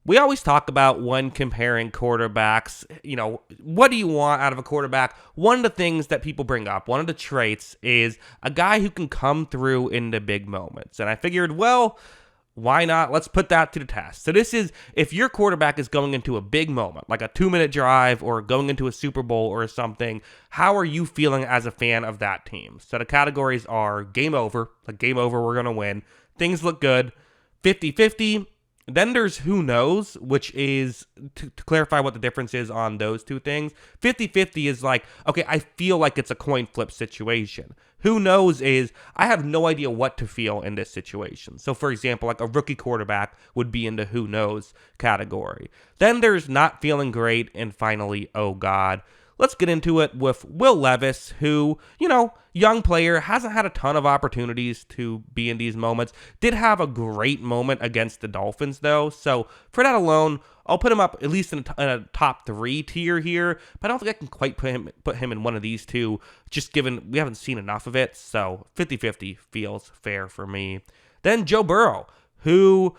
We always talk about when comparing quarterbacks, what do you want out of a quarterback? One of the things that people bring up, one of the traits is a guy who can come through in the big moments. And I figured, well, why not? Let's put that to the test. So this is if your quarterback is going into a big moment, like a 2-minute drive or going into a Super Bowl or something, how are you feeling as a fan of that team? So the categories are game over, like game over, we're going to win. Things look good, 50-50. Then there's who knows, which is, to clarify what the difference is on those two things, 50-50 is like, okay, I feel like it's a coin flip situation. Who knows is, I have no idea what to feel in this situation. So, for example, like a rookie quarterback would be in the who knows category. Then there's not feeling great, and finally, oh God. Let's get into it with Will Levis, who, young player, hasn't had a ton of opportunities to be in these moments. Did have a great moment against the Dolphins, though. So for that alone, I'll put him up at least in a top 3 tier here. But I don't think I can quite put him in one of these two, just given we haven't seen enough of it. So 50-50 feels fair for me. Then Joe Burrow, who,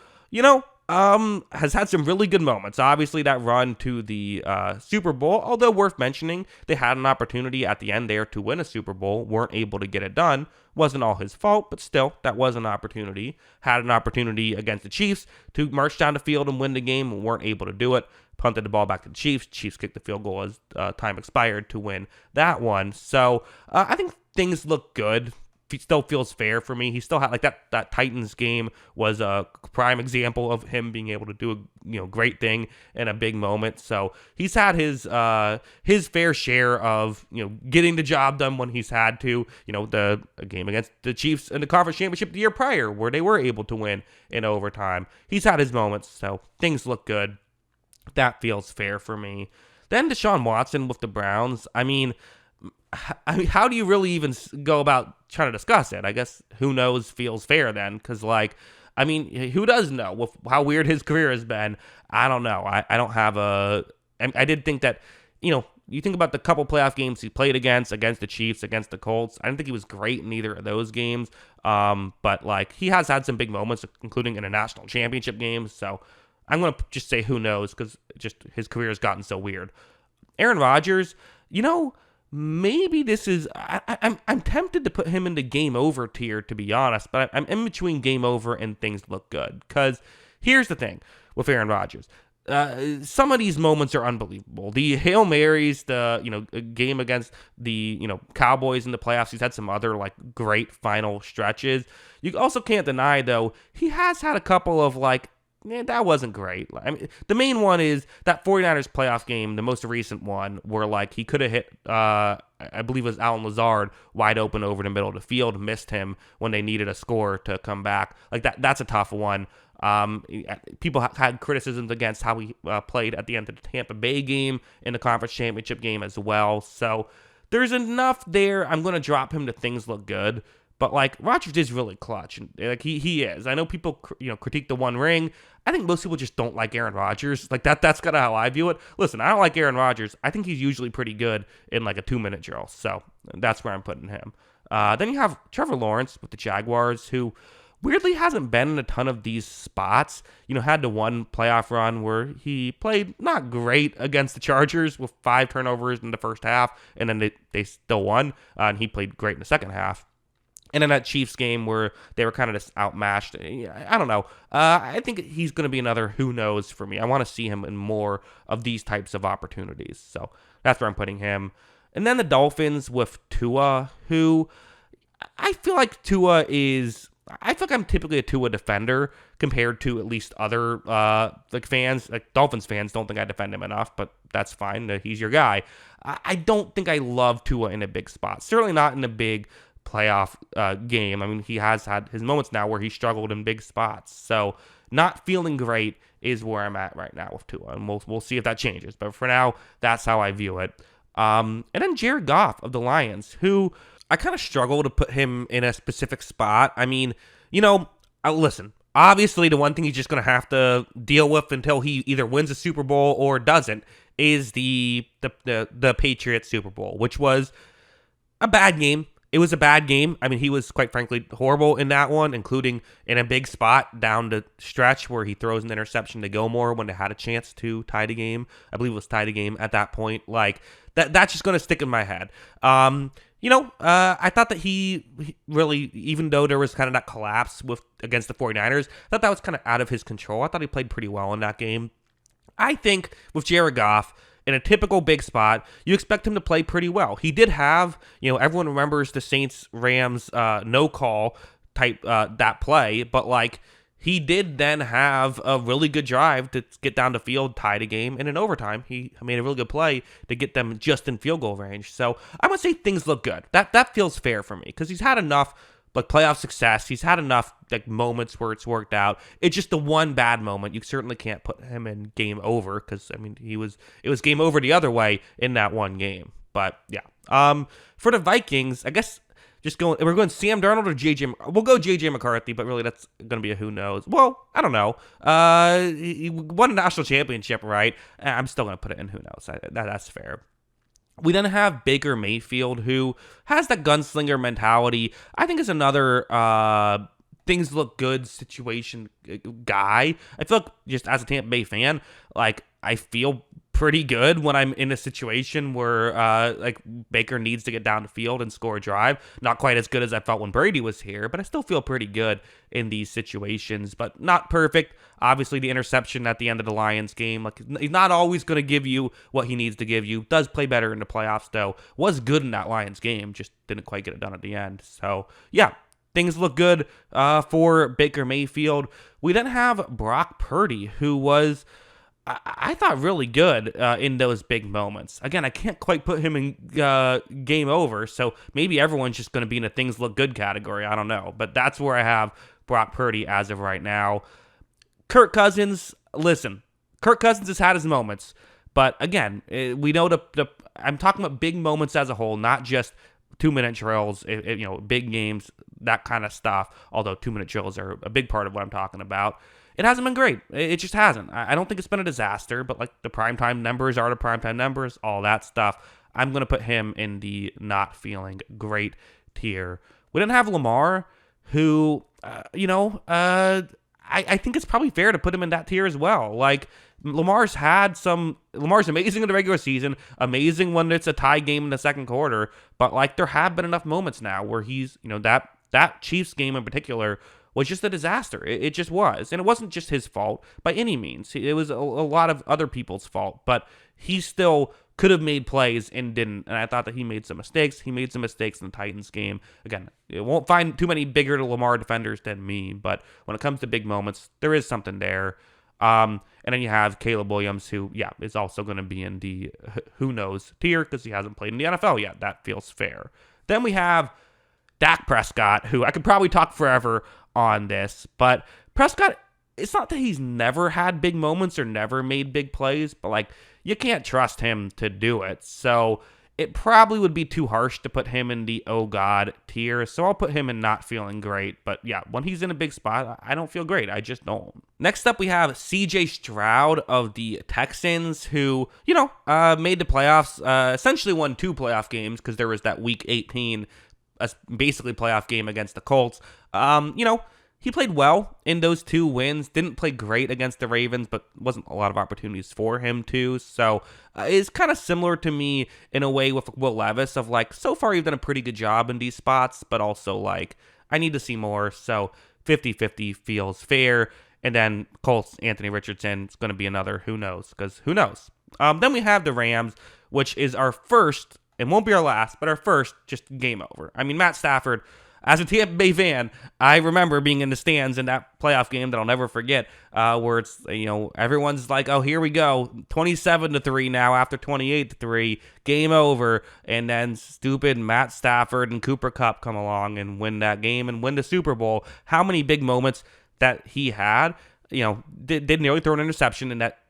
has had some really good moments. Obviously, that run to the Super Bowl, although worth mentioning, they had an opportunity at the end there to win a Super Bowl, weren't able to get it done. Wasn't all his fault, but still, that was an opportunity. Had an opportunity against the Chiefs to march down the field and win the game, weren't able to do it. Punted the ball back to the Chiefs. Chiefs kicked the field goal as time expired to win that one. So I think things look good. He still feels fair for me. He still had that Titans game was a prime example of him being able to do a great thing in a big moment. So he's had his fair share of getting the job done when he's had to. The game against the Chiefs in the conference championship the year prior where they were able to win in overtime. He's had his moments, so things look good. That feels fair for me. Then Deshaun Watson with the Browns. I mean, how do you really even go about trying to discuss it? I guess who knows feels fair then, because who does know with how weird his career has been? I don't know. I don't have I did think that, you think about the couple playoff games he played against the Chiefs, against the Colts. I didn't think he was great in either of those games. But he has had some big moments, including in a national championship game. So I'm going to just say who knows, because just his career has gotten so weird. Aaron Rodgers, maybe this is, I'm tempted to put him in the game over tier, to be honest, but I'm in between game over and things look good. Because here's the thing with Aaron Rodgers. Some of these moments are unbelievable. The Hail Marys, the game against the Cowboys in the playoffs. He's had some other great final stretches. You also can't deny though he has had a couple of that wasn't great. I mean, the main one is that 49ers playoff game, the most recent one, where he could have hit, I believe it was Allen Lazard, wide open over the middle of the field, missed him when they needed a score to come back. That's a tough one. People had criticisms against how he played at the end of the Tampa Bay game in the conference championship game as well. So there's enough there. I'm going to drop him to things look good. But Rodgers is really clutch, and he is. I know people critique the one ring. I think most people just don't like Aaron Rodgers. That's kind of how I view it. Listen, I don't like Aaron Rodgers. I think he's usually pretty good in a 2-minute drill. So that's where I'm putting him. Then you have Trevor Lawrence with the Jaguars, who weirdly hasn't been in a ton of these spots. Had the one playoff run where he played not great against the Chargers with 5 turnovers in the first half, and then they still won, and he played great in the second half. And in that Chiefs game where they were kind of just outmatched, I don't know. I think he's going to be another who knows for me. I want to see him in more of these types of opportunities. So that's where I'm putting him. And then the Dolphins with Tua, who I feel like I'm typically a Tua defender compared to at least other fans. Dolphins fans don't think I defend him enough, but that's fine. He's your guy. I don't think I love Tua in a big spot. Certainly not in a big playoff game. I mean, he has had his moments now where he struggled in big spots. So not feeling great is where I'm at right now with Tua, and we'll see if that changes. But for now, that's how I view it. And then Jared Goff of the Lions, who I kind of struggle to put him in a specific spot. I mean, listen, obviously the one thing he's just going to have to deal with until he either wins a Super Bowl or doesn't is the Patriots Super Bowl, which was a bad game. It was a bad game. I mean, he was quite frankly horrible in that one, including in a big spot down the stretch where he throws an interception to Gilmore when they had a chance to tie the game. I believe it was tie the game at that point. Like that's just going to stick in my head. I thought that he really, even though there was kind of that collapse against the 49ers, I thought that was kind of out of his control. I thought he played pretty well in that game. I think with Jared Goff, in a typical big spot, you expect him to play pretty well. He did have, everyone remembers the Saints-Rams no call type that play, but like he did then have a really good drive to get down the field, tie the game, and in overtime, he made a really good play to get them just in field goal range. So I would say things look good. That feels fair for me because he's had enough like playoff success. He's had enough like moments where it's worked out. It's just the one bad moment. You certainly can't put him in game over because I mean it was game over the other way in that one game. But yeah, for the Vikings, I guess we're going Sam Darnold or JJ. We'll go JJ McCarthy, but really that's going to be a who knows. Well, I don't know. He won a national championship, right? I'm still going to put it in who knows. That's fair. We then have Baker Mayfield, who has that gunslinger mentality. I think is another things look good situation guy. I feel like just as a Tampa Bay fan, like I feel pretty good when I'm in a situation where like Baker needs to get down the field and score a drive. Not quite as good as I felt when Brady was here, but I still feel pretty good in these situations, but not perfect. Obviously, the interception at the end of the Lions game, like he's not always going to give you what he needs to give you. Does play better in the playoffs, though. Was good in that Lions game, just didn't quite get it done at the end. So, yeah, things look good for Baker Mayfield. We then have Brock Purdy, who was I thought really good in those big moments. Again, I can't quite put him in game over, so maybe everyone's just going to be in a things look good category. I don't know, but that's where I have Brock Purdy as of right now. Kirk Cousins, listen, Kirk Cousins has had his moments, but again, we know I'm talking about big moments as a whole, not just 2-minute drills, big games, that kind of stuff, although 2-minute drills are a big part of what I'm talking about. It hasn't been great. It just hasn't. I don't think it's been a disaster, but like the primetime numbers are the primetime numbers, all that stuff. I'm going to put him in the not feeling great tier. We didn't have Lamar, who, I think it's probably fair to put him in that tier as well. Like, Lamar's amazing in the regular season, amazing when it's a tie game in the second quarter, but like there have been enough moments now where he's, that Chiefs game in particular was just a disaster. It just was. And it wasn't just his fault by any means. It was a lot of other people's fault, but he still could have made plays and didn't. And I thought that he made some mistakes. He made some mistakes in the Titans game. Again, it won't find too many bigger Lamar defenders than me, but when it comes to big moments, there is something there. And then you have Caleb Williams, who, is also going to be in the who knows tier because he hasn't played in the NFL yet. That feels fair. Then we have Dak Prescott, who I could probably talk forever on this, but Prescott, it's not that he's never had big moments or never made big plays, but like you can't trust him to do it. So it probably would be too harsh to put him in the oh god tier. So I'll put him in not feeling great. But yeah, when he's in a big spot, I don't feel great. I just don't. Next up, we have CJ Stroud of the Texans, who, made the playoffs, essentially won 2 playoff games because there was that week 18 basically playoff game against the Colts. He played well in those 2 wins. Didn't play great against the Ravens, but wasn't a lot of opportunities for him to. So it's kind of similar to me in a way with Will Levis of like, so far you've done a pretty good job in these spots, but also like, I need to see more. So 50-50 feels fair. And then Colts, Anthony Richardson, it's going to be another who knows, because who knows. Then we have the Rams, which is our first, it won't be our last, but our first just game over. I mean, Matt Stafford, as a Tampa Bay fan, I remember being in the stands in that playoff game that I'll never forget, where it's, everyone's like, oh, here we go, 27-3 now after 28-3, game over, and then stupid Matt Stafford and Cooper Kupp come along and win that game and win the Super Bowl. How many big moments that he had, did nearly throw an interception in that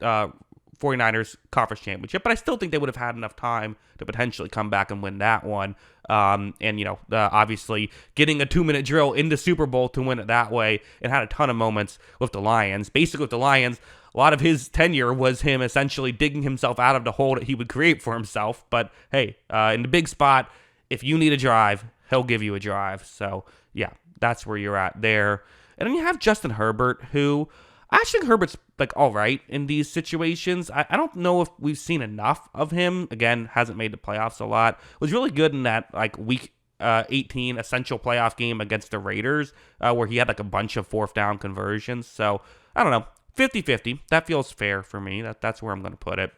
49ers conference championship, but I still think they would have had enough time to potentially come back and win that one. Obviously getting a 2-minute drill in the Super Bowl to win it that way, and had a ton of moments with the Lions. Basically with the Lions, a lot of his tenure was him essentially digging himself out of the hole that he would create for himself. But hey, in the big spot, if you need a drive, he'll give you a drive. So, yeah, that's where you're at there. And then you have Justin Herbert, who I actually think Herbert's like all right in these situations. I don't know if we've seen enough of him. Again, hasn't made the playoffs a lot. Was really good in that like week 18 essential playoff game against the Raiders, where he had like a bunch of fourth down conversions. So, I don't know. 50-50. That feels fair for me. That's where I'm going to put it.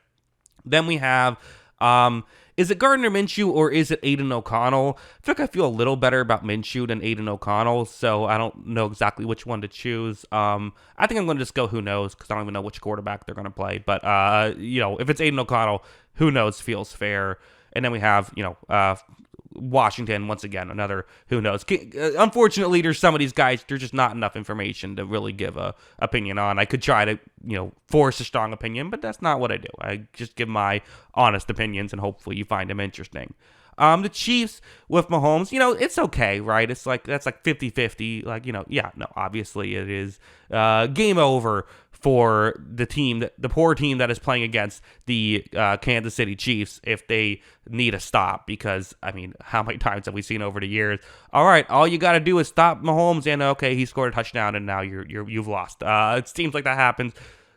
Then we have, is it Gardner Minshew or is it Aiden O'Connell? I feel a little better about Minshew than Aiden O'Connell, so I don't know exactly which one to choose. I think I'm going to just go who knows, because I don't even know which quarterback they're going to play. But, if it's Aiden O'Connell, who knows feels fair. And then we have, Washington, once again, another who knows. Unfortunately, there's some of these guys, there's just not enough information to really give a opinion on. I could try to, force a strong opinion, but that's not what I do. I just give my honest opinions, and hopefully you find them interesting. The Chiefs with Mahomes, it's okay, right? It's like, that's like 50-50. Like, obviously it is game over for the poor team that is playing against the Kansas City Chiefs if they need a stop, because, how many times have we seen over the years? All right, all you got to do is stop Mahomes, and okay, he scored a touchdown, and now you've lost. It seems like that happens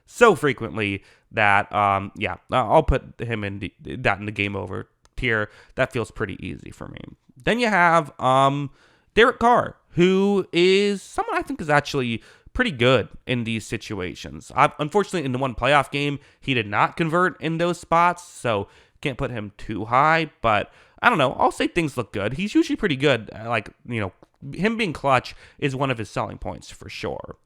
so frequently that, I'll put him in the game over tier. That feels pretty easy for me. Then you have Derek Carr, who is someone I think is actually pretty good in these situations. Unfortunately, in the one playoff game, he did not convert in those spots, so can't put him too high, but I don't know. I'll say things look good. He's usually pretty good. Him being clutch is one of his selling points for sure.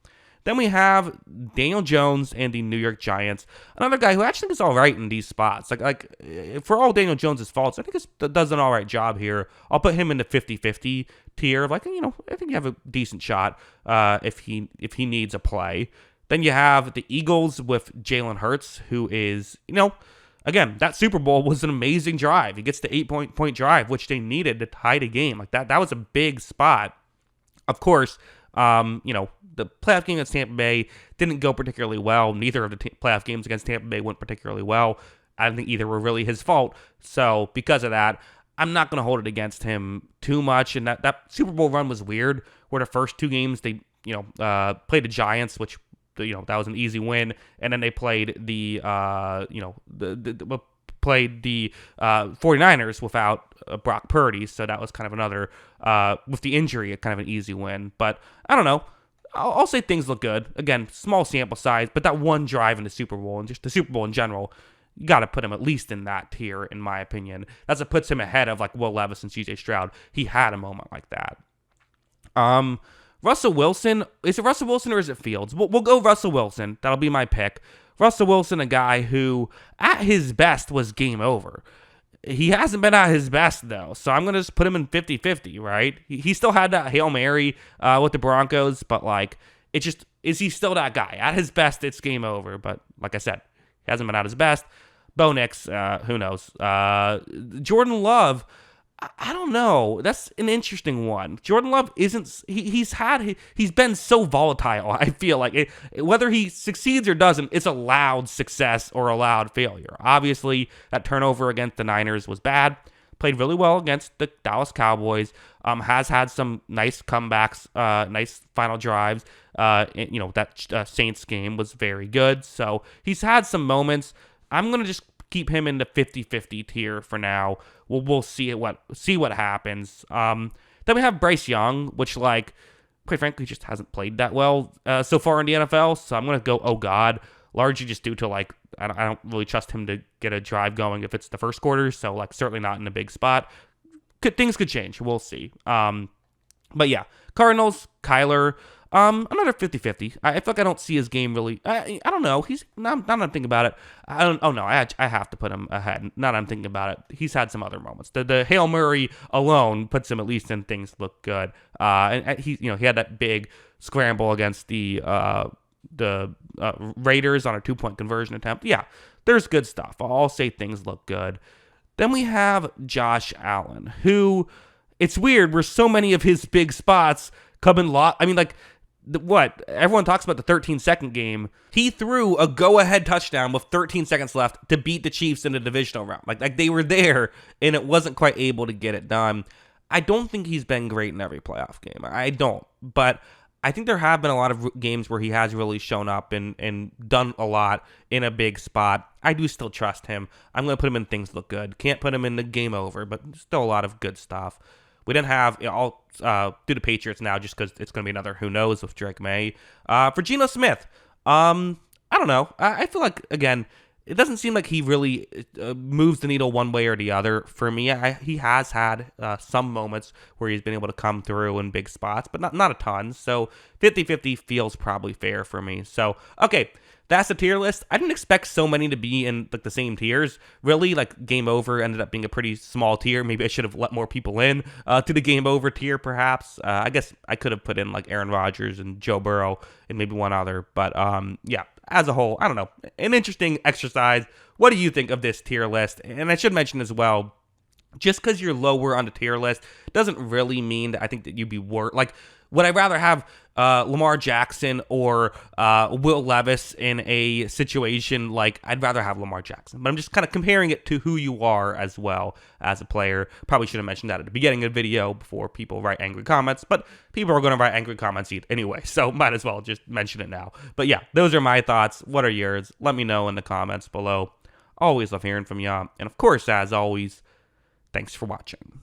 Then we have Daniel Jones and the New York Giants, another guy who actually is all right in these spots. Like for all Daniel Jones' faults, I think he does an all right job here. I'll put him in the 50-50 tier of I think you have a decent shot if he needs a play. Then you have the Eagles with Jalen Hurts, who is, again, that Super Bowl was an amazing drive. He gets the 8-point drive, which they needed to tie the game. Like that was a big spot. Of course, the playoff game against Tampa Bay didn't go particularly well. Neither of the playoff games against Tampa Bay went particularly well. I don't think either were really his fault. So because of that, I'm not going to hold it against him too much. And that Super Bowl run was weird, where the first two games they, played the Giants, which, that was an easy win. And then they played the 49ers without Brock Purdy. So that was kind of another, with the injury, kind of an easy win. But I don't know. I'll say things look good. Again, small sample size, but that one drive in the Super Bowl, and just the Super Bowl in general, you got to put him at least in that tier, in my opinion. That's what puts him ahead of like Will Levis and CJ Stroud. He had a moment like that. Russell Wilson. Is it Russell Wilson or is it Fields? We'll go Russell Wilson. That'll be my pick. Russell Wilson, a guy who at his best was game over. He hasn't been at his best, though, so I'm going to just put him in 50-50, right? He still had that Hail Mary with the Broncos, but, it just, is he still that guy? At his best, it's game over, but like I said, he hasn't been at his best. Bo Nix, who knows? Jordan Love, I don't know. That's an interesting one. Jordan Love isn't. He's been so volatile. I feel like whether he succeeds or doesn't, it's a loud success or a loud failure. Obviously, that turnover against the Niners was bad. Played really well against the Dallas Cowboys. Has had some nice comebacks, nice final drives. That Saints game was very good. So he's had some moments. I'm gonna just keep him in the 50-50 tier for now. We'll see what happens. Then we have Bryce Young, which quite frankly just hasn't played that well so far in the NFL. So I'm gonna go oh god, largely just due to I don't really trust him to get a drive going if it's the first quarter. So certainly not in a big spot. Things could change. We'll see. But yeah, Cardinals, Kyler. Another 50-50. I feel like I don't see his game really. I don't know. Now that I'm thinking about it, I have to put him ahead. Now that I'm thinking about it, he's had some other moments. The Hail Mary alone puts him at least in things look good. And he had that big scramble against the Raiders on a 2-point conversion attempt. Yeah, there's good stuff. I'll say things look good. Then we have Josh Allen, who, it's weird, where so many of his big spots come in everyone talks about the 13-second game. He threw a go-ahead touchdown with 13 seconds left to beat the Chiefs in the divisional round. Like they were there, and it wasn't quite able to get it done. I don't think he's been great in every playoff game. I don't. But I think there have been a lot of games where he has really shown up and done a lot in a big spot. I do still trust him. I'm going to put him in things look good. Can't put him in the game over, but still a lot of good stuff. We didn't have, I'll do the Patriots now just because it's going to be another who knows with Drake May. For Geno Smith, I don't know. I feel like, again, it doesn't seem like he really moves the needle one way or the other for me. He has had some moments where he's been able to come through in big spots, but not a ton. So 50-50 feels probably fair for me. So, okay, that's the tier list. I didn't expect so many to be in like the same tiers. Really, like Game Over ended up being a pretty small tier. Maybe I should have let more people in to the Game Over tier, perhaps. I guess I could have put in like Aaron Rodgers and Joe Burrow and maybe one other. But yeah, as a whole, I don't know. An interesting exercise. What do you think of this tier list? And I should mention as well, just because you're lower on the tier list doesn't really mean that I think that you'd be worse. Like, would I rather have Lamar Jackson or Will Levis in a situation like I'd rather have Lamar Jackson? But I'm just kind of comparing it to who you are as well as a player. Probably should have mentioned that at the beginning of the video before people write angry comments, but people are going to write angry comments anyway, so might as well just mention it now. But yeah, those are my thoughts. What are yours? Let me know in the comments below. Always love hearing from y'all. And of course, as always, thanks for watching.